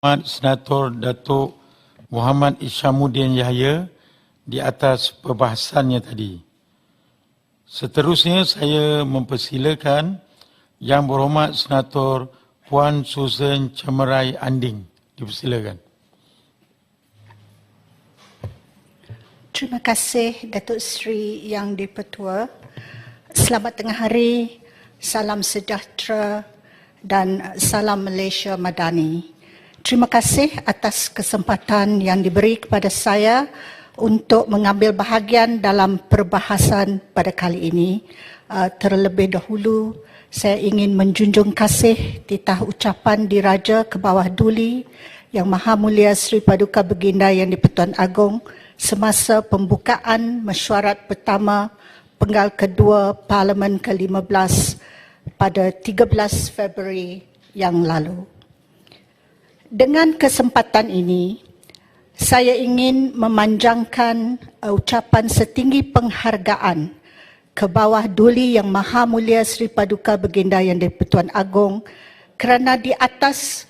Senator Datuk Muhammad Isyamuddin Yahya di atas perbahasannya tadi. Seterusnya saya mempersilakan Yang Berhormat Senator Puan Susan Cemerai Anding. Dipersilakan. Terima kasih Datuk Seri Yang di-Pertua. Selamat tengah hari, salam sejahtera dan salam Malaysia Madani. Terima kasih atas kesempatan yang diberi kepada saya untuk mengambil bahagian dalam perbahasan pada kali ini. Terlebih dahulu, saya ingin menjunjung kasih titah ucapan Diraja ke bawah Duli Yang Maha Mulia Seri Paduka Baginda Yang di-Pertuan Agong semasa pembukaan mesyuarat pertama penggal kedua Parlimen ke-15 pada 13 Februari yang lalu. Dengan kesempatan ini, saya ingin memanjangkan ucapan setinggi penghargaan ke bawah Duli Yang Maha Mulia Seri Paduka Baginda Yang di-Pertuan Agong kerana di atas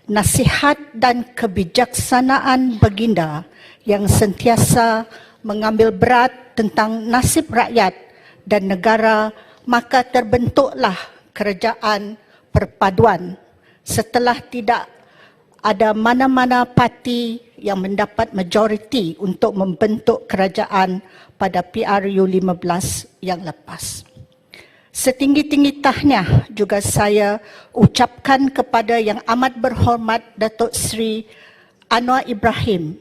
nasihat dan kebijaksanaan Baginda yang sentiasa mengambil berat tentang nasib rakyat dan negara, maka terbentuklah kerajaan perpaduan setelah tidak ada mana-mana parti yang mendapat majoriti untuk membentuk kerajaan pada PRU 15 yang lepas. Setinggi-tinggi tahniah juga saya ucapkan kepada Yang Amat Berhormat Datuk Seri Anwar Ibrahim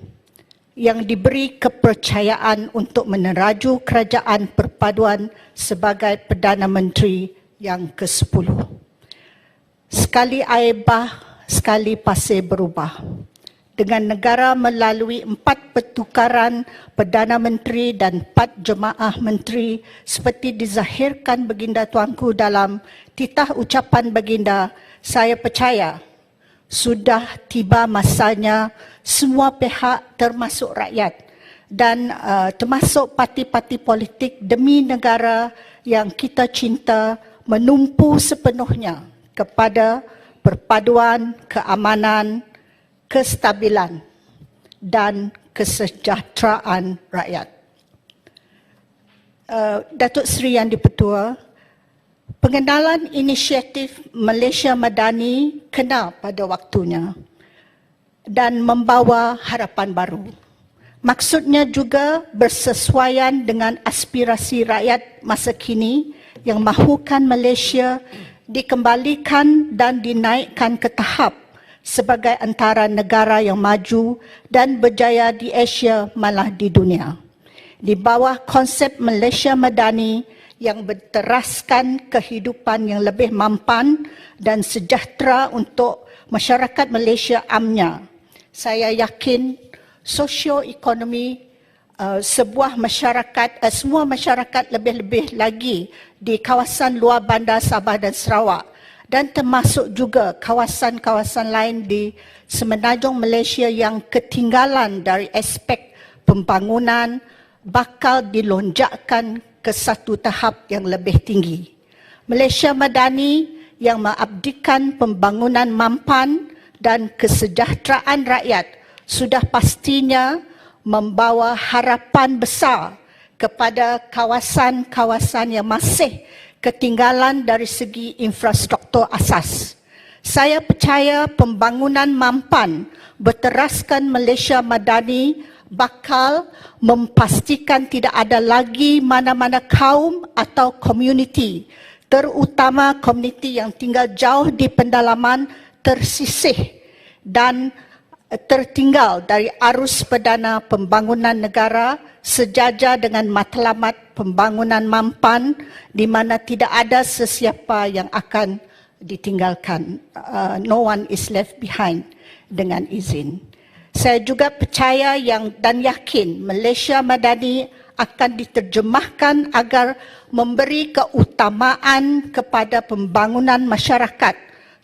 yang diberi kepercayaan untuk meneraju kerajaan perpaduan sebagai Perdana Menteri yang ke-10. Sekali air bah, sekali pasir berubah. Dengan negara melalui 4 pertukaran Perdana Menteri dan 4 jemaah menteri seperti dizahirkan Baginda Tuanku dalam titah ucapan Baginda, saya percaya sudah tiba masanya semua pihak termasuk rakyat dan termasuk parti-parti politik demi negara yang kita cinta menumpu sepenuhnya kepada perpaduan, keamanan, kestabilan dan kesejahteraan rakyat. Datuk Seri Yang di-Pertua, pengenalan inisiatif Malaysia Madani kena pada waktunya dan membawa harapan baru. Maksudnya juga bersesuaian dengan aspirasi rakyat masa kini yang mahukan Malaysia dikembalikan dan dinaikkan ke tahap sebagai antara negara yang maju dan berjaya di Asia malah di dunia. Di bawah konsep Malaysia Madani yang berteraskan kehidupan yang lebih mampan dan sejahtera untuk masyarakat Malaysia amnya. Saya yakin sosioekonomi semua masyarakat lebih-lebih lagi di kawasan luar bandar Sabah dan Sarawak dan termasuk juga kawasan-kawasan lain di semenanjung Malaysia yang ketinggalan dari aspek pembangunan bakal dilonjakkan ke satu tahap yang lebih tinggi. Malaysia Madani yang mengabdikan pembangunan mampan dan kesejahteraan rakyat sudah pastinya membawa harapan besar kepada kawasan-kawasan yang masih ketinggalan dari segi infrastruktur asas. Saya percaya pembangunan mampan berteraskan Malaysia Madani bakal memastikan tidak ada lagi mana-mana kaum atau komuniti, terutama komuniti yang tinggal jauh di pendalaman, tersisih dan tertinggal dari arus perdana pembangunan negara sejajar dengan matlamat pembangunan mampan di mana tidak ada sesiapa yang akan ditinggalkan. No one is left behind dengan izin. Saya juga percaya dan yakin Malaysia Madani akan diterjemahkan agar memberi keutamaan kepada pembangunan masyarakat,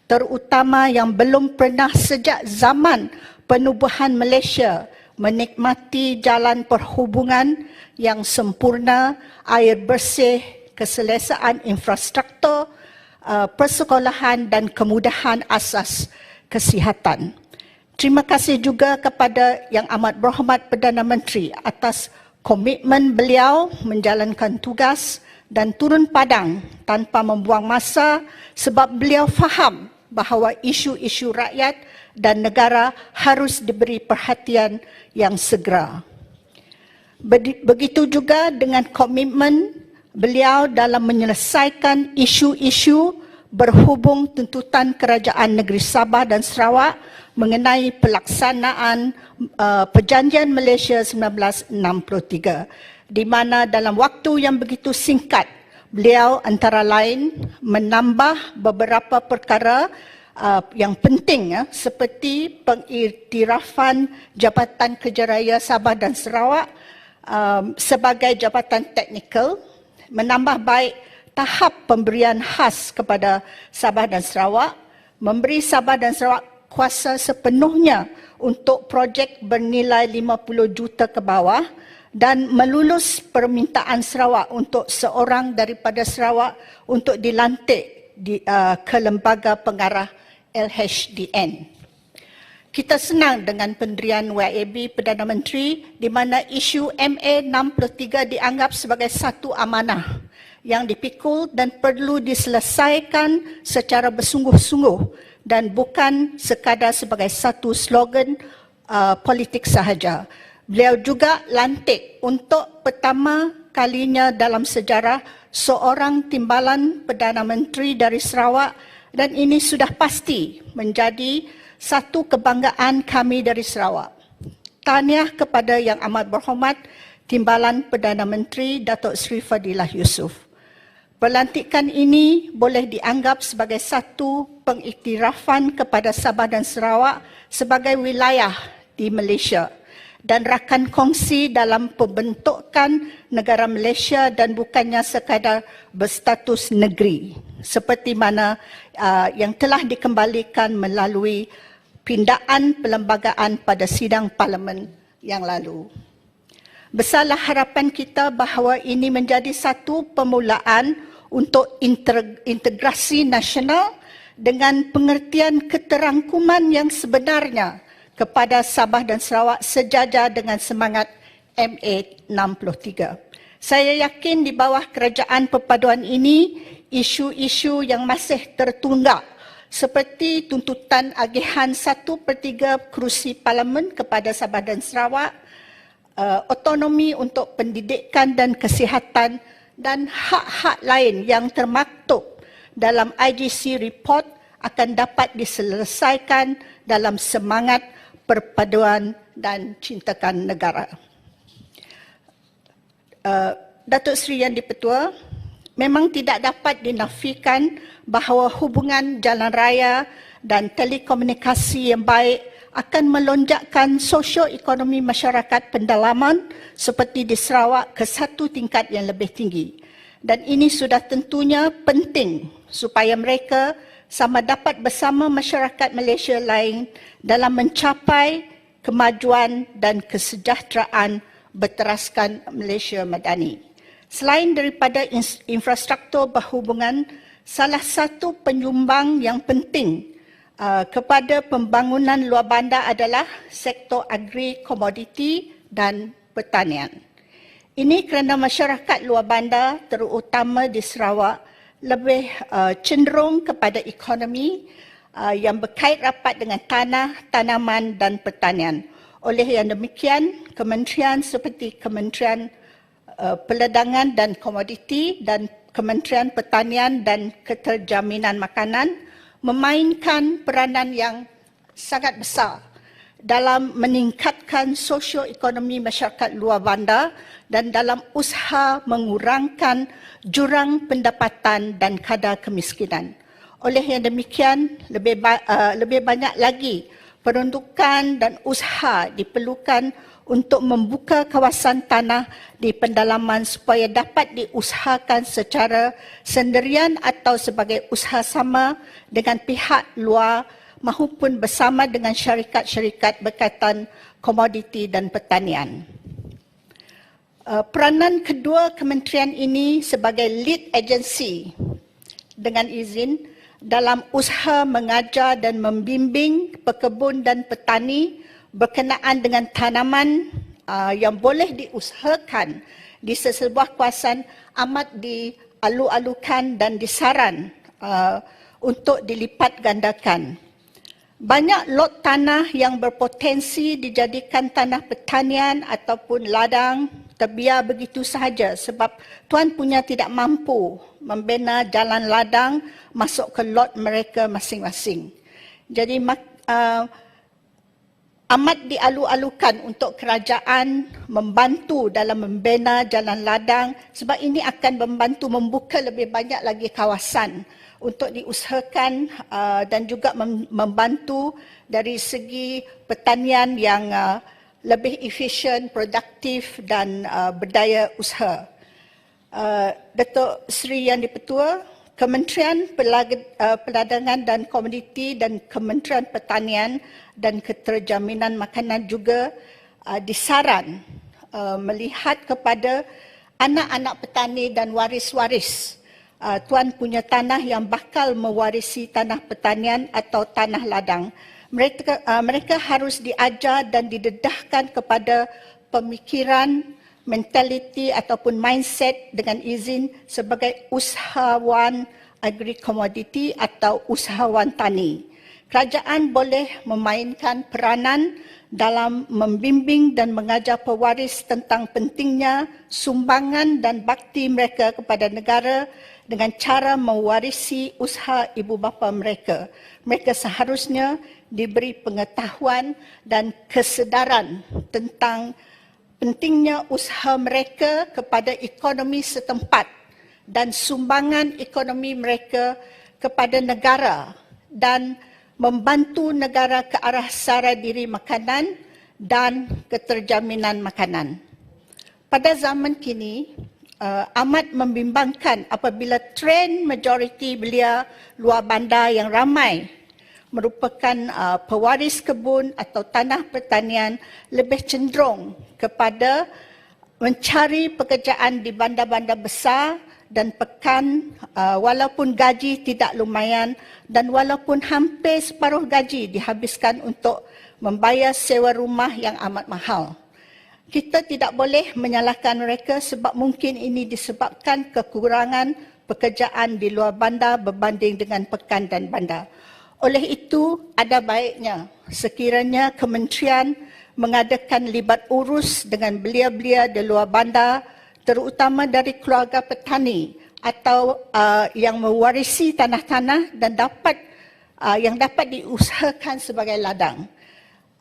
terutama yang belum pernah sejak zaman penubuhan Malaysia menikmati jalan perhubungan yang sempurna, air bersih, keselesaan infrastruktur, persekolahan dan kemudahan asas kesihatan. Terima kasih juga kepada Yang Amat Berhormat Perdana Menteri atas komitmen beliau menjalankan tugas dan turun padang tanpa membuang masa sebab beliau faham bahawa isu-isu rakyat dan negara harus diberi perhatian yang segera. Begitu juga dengan komitmen beliau dalam menyelesaikan isu-isu berhubung tuntutan Kerajaan Negeri Sabah dan Sarawak mengenai pelaksanaan Perjanjian Malaysia 1963, di mana dalam waktu yang begitu singkat beliau antara lain menambah beberapa perkara yang penting seperti pengiktirafan Jabatan Kerja Sabah dan Sarawak sebagai jabatan teknikal, menambah baik tahap pemberian khas kepada Sabah dan Sarawak, memberi Sabah dan Sarawak kuasa sepenuhnya untuk projek bernilai 50 juta ke bawah dan melulus permintaan Sarawak untuk seorang daripada Sarawak untuk dilantik ke lembaga pengarah LHDN. Kita senang dengan pendirian YAB Perdana Menteri di mana isu MA 63 dianggap sebagai satu amanah yang dipikul dan perlu diselesaikan secara bersungguh-sungguh dan bukan sekadar sebagai satu slogan politik sahaja. Beliau juga lantik untuk pertama kalinya dalam sejarah seorang timbalan Perdana Menteri dari Sarawak dan ini sudah pasti menjadi satu kebanggaan kami dari Sarawak. Tahniah kepada Yang Amat Berhormat Timbalan Perdana Menteri Datuk Seri Fadilah Yusof. Pelantikan ini boleh dianggap sebagai satu pengiktirafan kepada Sabah dan Sarawak sebagai wilayah di Malaysia dan rakan kongsi dalam pembentukan negara Malaysia dan bukannya sekadar berstatus negeri seperti mana yang telah dikembalikan melalui pindaan perlembagaan pada sidang parlimen yang lalu. Besarlah harapan kita bahawa ini menjadi satu permulaan untuk integrasi nasional dengan pengertian keterangkuman yang sebenarnya kepada Sabah dan Sarawak sejajar dengan semangat MA 63. Saya yakin di bawah kerajaan perpaduan ini, isu-isu yang masih tertunggak seperti tuntutan agihan 1/3 kerusi parlimen kepada Sabah dan Sarawak, otonomi untuk pendidikan dan kesihatan dan hak-hak lain yang termaktub dalam IGC report akan dapat diselesaikan dalam semangat perpaduan dan cintakan negara. Datuk Seri Yang di-Pertua, memang tidak dapat dinafikan bahawa hubungan jalan raya dan telekomunikasi yang baik akan melonjakkan sosioekonomi masyarakat pendalaman seperti di Sarawak ke satu tingkat yang lebih tinggi. Dan ini sudah tentunya penting supaya mereka sama dapat bersama masyarakat Malaysia lain dalam mencapai kemajuan dan kesejahteraan berteraskan Malaysia Madani. Selain daripada infrastruktur berhubungan, salah satu penyumbang yang penting kepada pembangunan luar bandar adalah sektor agri, komoditi dan pertanian. Ini kerana masyarakat luar bandar terutama di Sarawak lebih cenderung kepada ekonomi yang berkait rapat dengan tanah, tanaman dan pertanian. Oleh yang demikian, kementerian seperti Kementerian Perdagangan dan Komoditi dan Kementerian Pertanian dan Keterjaminan Makanan memainkan peranan yang sangat besar dalam meningkatkan sosioekonomi masyarakat luar bandar dan dalam usaha mengurangkan jurang pendapatan dan kadar kemiskinan. Oleh yang demikian, lebih banyak lagi peruntukan dan usaha diperlukan untuk membuka kawasan tanah di pendalaman supaya dapat diusahakan secara sendirian atau sebagai usaha sama dengan pihak luar maupun bersama dengan syarikat-syarikat berkaitan komoditi dan pertanian. Peranan kedua kementerian ini sebagai lead agency dengan izin dalam usaha mengajar dan membimbing pekebun dan petani berkenaan dengan tanaman yang boleh diusahakan di sesebuah kawasan amat dialu-alukan dan disaran untuk dilipat gandakan. Banyak lot tanah yang berpotensi dijadikan tanah pertanian ataupun ladang terbiar begitu sahaja sebab tuan punya tidak mampu membina jalan ladang masuk ke lot mereka masing-masing. Jadi amat dialu-alukan untuk kerajaan membantu dalam membina jalan ladang sebab ini akan membantu membuka lebih banyak lagi kawasan untuk diusahakan dan juga membantu dari segi pertanian yang lebih efisien, produktif dan berdaya usaha. Datuk Seri Yang di-Pertua, Kementerian Perdagangan dan Komoditi dan Kementerian Pertanian dan Keterjaminan Makanan juga disaran melihat kepada anak-anak petani dan waris-waris tuan punya tanah yang bakal mewarisi tanah pertanian atau tanah ladang. Mereka harus diajar dan didedahkan kepada pemikiran, mentaliti ataupun mindset dengan izin sebagai usahawan agri-komoditi atau usahawan tani. Kerajaan boleh memainkan peranan dalam membimbing dan mengajar pewaris tentang pentingnya sumbangan dan bakti mereka kepada negara dengan cara mewarisi usaha ibu bapa mereka. Mereka seharusnya diberi pengetahuan dan kesedaran tentang pentingnya usaha mereka kepada ekonomi setempat dan sumbangan ekonomi mereka kepada negara dan membantu negara ke arah sara diri makanan dan keterjaminan makanan. Pada zaman kini, amat membimbangkan apabila trend majoriti belia luar bandar yang ramai merupakan pewaris kebun atau tanah pertanian lebih cenderung kepada mencari pekerjaan di bandar-bandar besar dan pekan walaupun gaji tidak lumayan dan walaupun hampir separuh gaji dihabiskan untuk membayar sewa rumah yang amat mahal. Kita tidak boleh menyalahkan mereka sebab mungkin ini disebabkan kekurangan pekerjaan di luar bandar berbanding dengan pekan dan bandar. Oleh itu, ada baiknya sekiranya kementerian mengadakan libat urus dengan belia-belia di luar bandar, terutama dari keluarga petani atau yang mewarisi tanah-tanah dan yang dapat diusahakan sebagai ladang.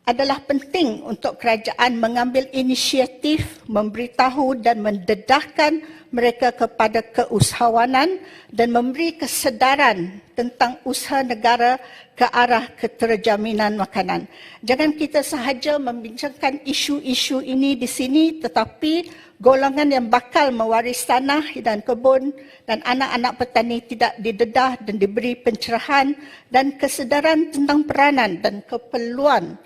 Adalah penting untuk kerajaan mengambil inisiatif, memberitahu dan mendedahkan mereka kepada keusahawanan dan memberi kesedaran tentang usaha negara ke arah keterjaminan makanan. Jangan kita sahaja membincangkan isu-isu ini di sini, tetapi golongan yang bakal mewaris tanah dan kebun dan anak-anak petani tidak didedah dan diberi pencerahan dan kesedaran tentang peranan dan keperluan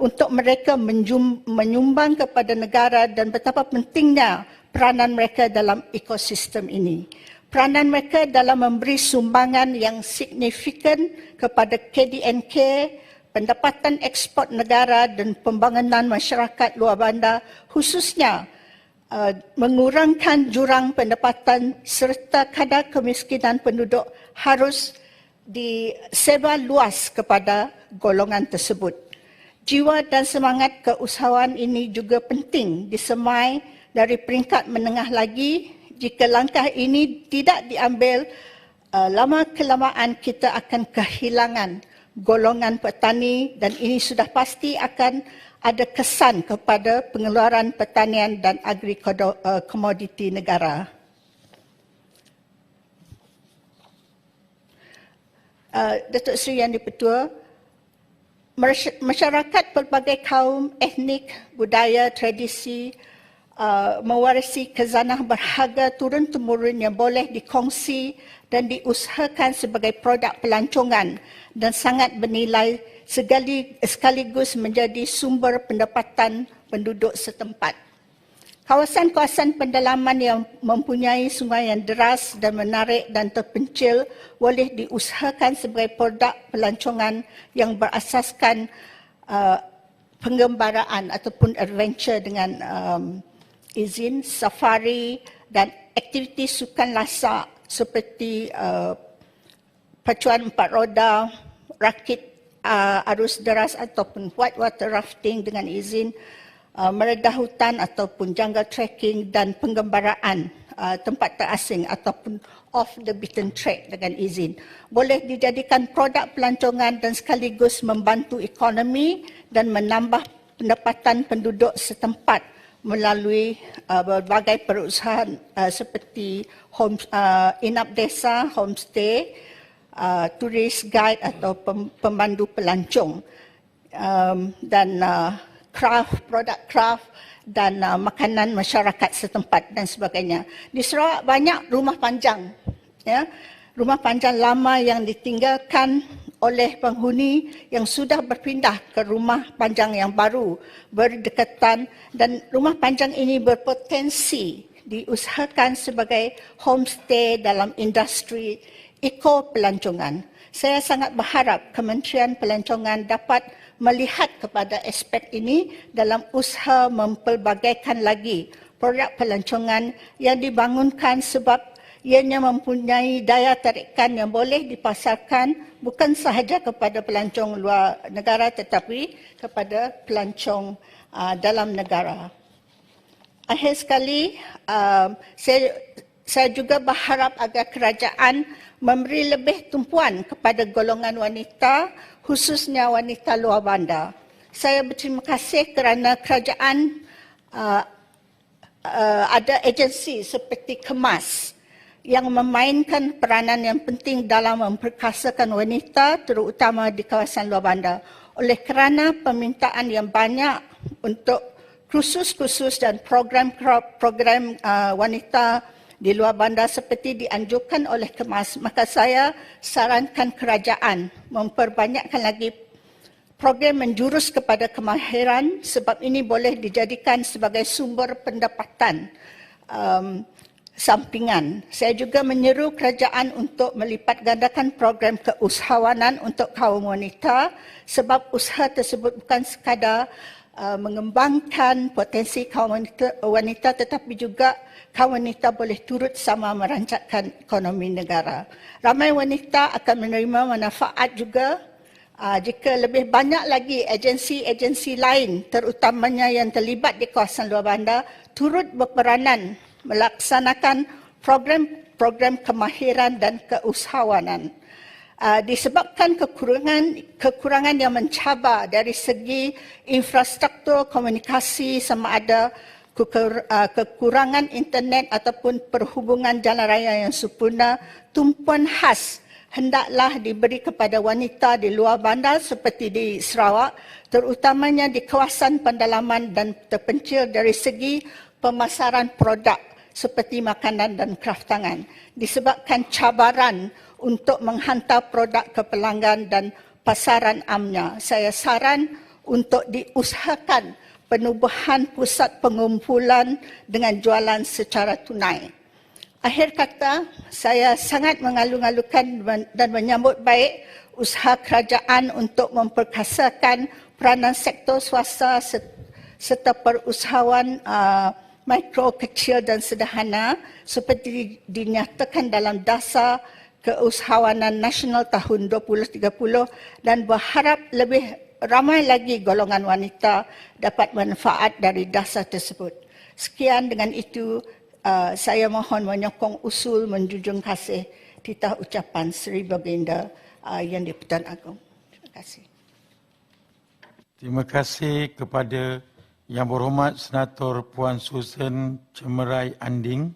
untuk mereka menyumbang kepada negara dan betapa pentingnya peranan mereka dalam ekosistem ini. Peranan mereka dalam memberi sumbangan yang signifikan kepada KDNK, pendapatan ekspor negara dan pembangunan masyarakat luar bandar, khususnya mengurangkan jurang pendapatan serta kadar kemiskinan penduduk harus disebar luas kepada golongan tersebut. Jiwa dan semangat keusahawan ini juga penting disemai dari peringkat menengah lagi. Jika langkah ini tidak diambil, lama-kelamaan kita akan kehilangan golongan petani dan ini sudah pasti akan ada kesan kepada pengeluaran pertanian dan agri-komoditi negara. Datuk Seri Yang di-Pertua, masyarakat pelbagai kaum, etnik, budaya, tradisi mewarisi khazanah berharga turun-temurun yang boleh dikongsi dan diusahakan sebagai produk pelancongan dan sangat bernilai sekaligus menjadi sumber pendapatan penduduk setempat. Kawasan-kawasan pendalaman yang mempunyai sungai yang deras dan menarik dan terpencil boleh diusahakan sebagai produk pelancongan yang berasaskan penggembaraan ataupun adventure dengan izin, safari dan aktiviti sukan lasak seperti pacuan 4 roda, rakit arus deras ataupun whitewater rafting dengan izin, meredah hutan ataupun jungle trekking dan penggembaraan tempat terasing ataupun off the beaten track dengan izin. Boleh dijadikan produk pelancongan dan sekaligus membantu ekonomi dan menambah pendapatan penduduk setempat melalui berbagai perusahaan seperti inap desa, homestay, turis guide atau pemandu pelancong dan produk craft dan makanan masyarakat setempat dan sebagainya. Di Sarawak banyak rumah panjang, ya, rumah panjang lama yang ditinggalkan oleh penghuni yang sudah berpindah ke rumah panjang yang baru berdekatan, dan rumah panjang ini berpotensi diusahakan sebagai homestay dalam industri eko-pelancongan. Saya sangat berharap Kementerian Pelancongan dapat melihat kepada aspek ini dalam usaha mempelbagaikan lagi produk pelancongan yang dibangunkan sebab ianya mempunyai daya tarikan yang boleh dipasarkan bukan sahaja kepada pelancong luar negara tetapi kepada pelancong dalam negara. Akhir sekali, saya juga berharap agar kerajaan memberi lebih tumpuan kepada golongan wanita, khususnya wanita luar bandar. Saya berterima kasih kerana kerajaan ada agensi seperti KEMAS yang memainkan peranan yang penting dalam memperkasakan wanita terutama di kawasan luar bandar. Oleh kerana permintaan yang banyak untuk kursus-kursus dan program-program wanita di luar bandar seperti dianjurkan oleh KEMAS, maka saya sarankan kerajaan memperbanyakkan lagi program menjurus kepada kemahiran sebab ini boleh dijadikan sebagai sumber pendapatan sampingan. Saya juga menyeru kerajaan untuk melipat gandakan program keusahawanan untuk kaum wanita sebab usaha tersebut bukan sekadar mengembangkan potensi kaum wanita tetapi juga kaum wanita boleh turut sama merancangkan ekonomi negara. Ramai wanita akan menerima manfaat juga jika lebih banyak lagi agensi-agensi lain terutamanya yang terlibat di kawasan luar bandar turut berperanan melaksanakan program-program kemahiran dan keusahawanan. Disebabkan kekurangan yang mencabar dari segi infrastruktur komunikasi sama ada kekurangan internet ataupun perhubungan jalan raya yang sempurna, tumpuan khas hendaklah diberi kepada wanita di luar bandar seperti di Sarawak, terutamanya di kawasan pendalaman dan terpencil dari segi pemasaran produk seperti makanan dan kraftangan. Disebabkan cabaran untuk menghantar produk ke pelanggan dan pasaran amnya, saya saran untuk diusahakan penubuhan pusat pengumpulan dengan jualan secara tunai. Akhir kata, saya sangat mengalu-alukan dan menyambut baik usaha kerajaan untuk memperkasakan peranan sektor swasta serta perusahaan mikro, kecil dan sederhana seperti dinyatakan dalam Dasar Keusahawanan Nasional tahun 2030 dan berharap lebih ramai lagi golongan wanita dapat manfaat dari dasar tersebut. Sekian, dengan itu saya mohon menyokong usul menjunjung kasih titah ucapan Seri Baginda Yang di-Pertuan Agong. Terima kasih. Terima kasih kepada Yang Berhormat Senator Puan Susan Cemerai Anding.